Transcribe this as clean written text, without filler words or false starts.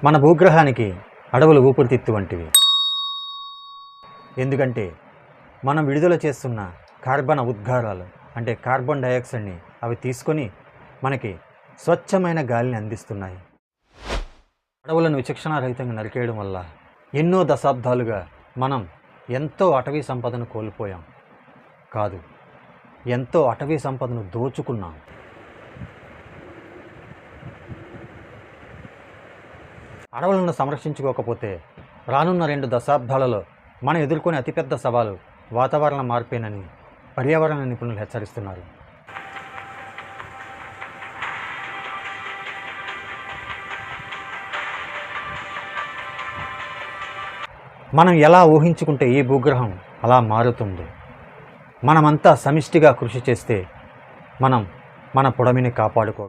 మన భూగ్రహానికి అడవులు ఊపిరితిత్తు వంటివి. ఎందుకంటే మనం విడుదల చేస్తున్న కార్బన్ ఉద్గారాలు అంటే కార్బన్ డయాక్సైడ్ని అవి తీసుకొని మనకి స్వచ్ఛమైన గాలిని అందిస్తున్నాయి. అడవులను విచక్షణారహితంగా నరికేయడం వల్ల ఎన్నో దశాబ్దాలుగా మనం ఎంతో అటవీ సంపదను కోల్పోయాం కాదు, ఎంతో అటవీ సంపదను దోచుకున్నాం. అడవులను సంరక్షించుకోకపోతే రానున్న 2 దశాబ్దాలలో మనం ఎదుర్కొనే అతిపెద్ద సవాలు వాతావరణ మార్పేనని పర్యావరణ నిపుణులు హెచ్చరిస్తున్నారు. మనం ఎలా ఊహించుకుంటే ఈ భూగ్రహం అలా మారుతుంది. మనమంతా సమిష్టిగా కృషి చేస్తే మనం మన పొడమిని కాపాడుకో